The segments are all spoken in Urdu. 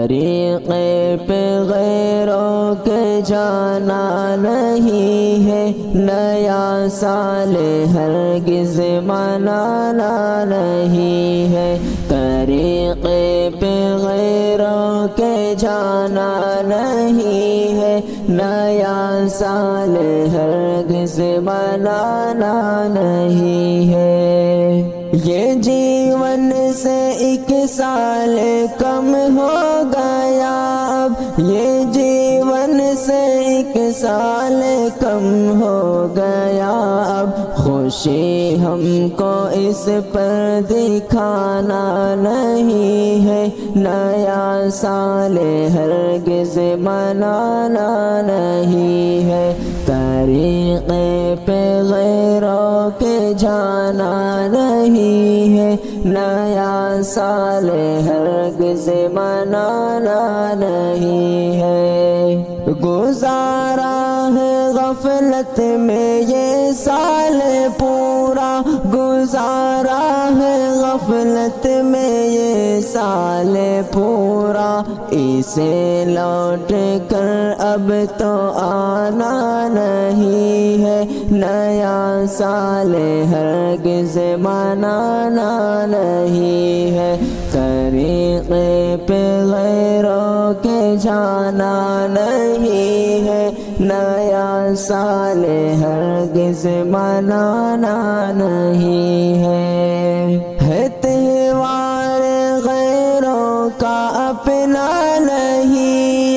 طریقے پہ غیروں کے جانا نہیں ہے، نیا سال ہرگز منانا نہیں ہے، طریقے پہ غیروں کے جانا نہیں ہے، نیا سال ہرگز منانا نہیں ہے۔ یہ جیون سے ایک سال کم ہو گیا اب، یہ جیون سے ایک سال کم ہو گیا اب، خوشی ہم کو اس پر دکھانا نہیں ہے، نیا سال ہرگز منانا نہیں ہے، طریقے پہ غیروں کے جانا نہیں ہے، نیا سال ہرگز منانا نہیں ہے۔ گزارا ہے غفلت میں یہ سال پورا، گزارا ہے غفلت میں یہ سال پورا، اسے لوٹ کر اب تو آنا نہیں ہے، نیا سال ہرگز منانا نہیں ہے، طریقے پہ غیروں کے جانا نہیں ہے، نیا سال ہرگز منانا نہیں ہے، تہوار غیروں کا اپنا نہیں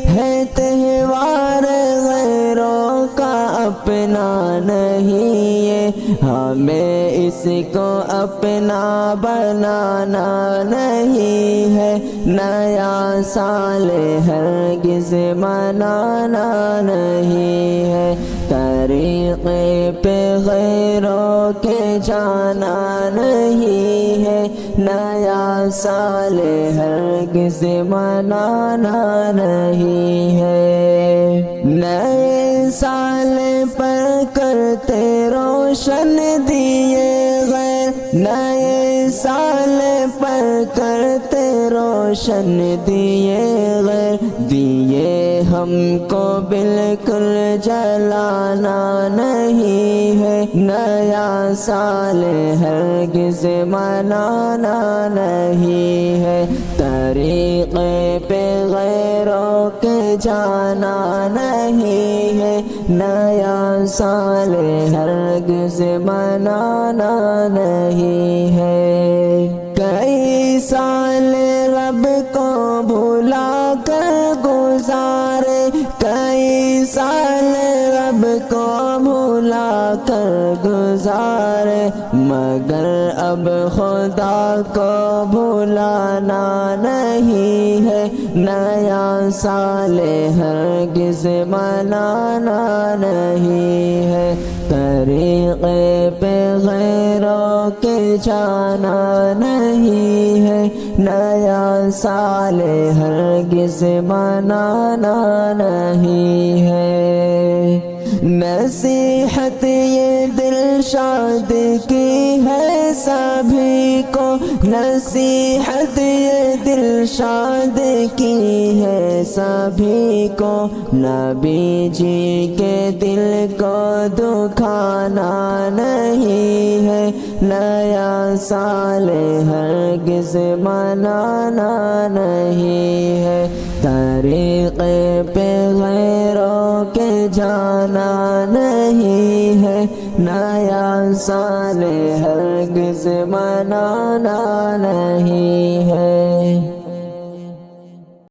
ہے، تہوار غیروں کا اپنا نہیں ہے، ہمیں اس کو اپنا بنانا نہیں ہے، نیا سال ہرگز منانا نہیں ہے، طریقے پہ غیروں کے جانا نہیں ہے، نیا سال ہرگز منانا نہیں ہے، نئے سال پر کرتے روشن دیے غیر، نئے سال پر کرتے روشن دیے غیر، دیے ہم کو بالکل جلانا نہیں ہے، نیا سال ہرگز منانا نہیں ہے، طریقے پہ غیروں کے جانا نہیں ہے، نیا سال ہرگز منانا نہیں ہے، کئی سال رب کو بھلا کر گزارے، کئی سال رب کو بھلا کر گزارے، مگر اب خدا کو بھلانا نہیں ہے، نیا سال ہرگز منانا نہیں ہے، طریقے پہ غیروں کے جانا نہیں ہے، نیا سال ہرگز منانا نہیں ہے، نصیحت یہ دلشاد کی ہے سبھی کو، نصیحت یہ دلشاد کی ہے سبھی کو، نبی جی کے دل کو دکھانا نہیں ہے، نیا سال ہرگز منانا نہیں ہے، طریقے پہ غیروں کے جانا نہیں ہے، نیا سال ہرگز منانا نہیں ہے۔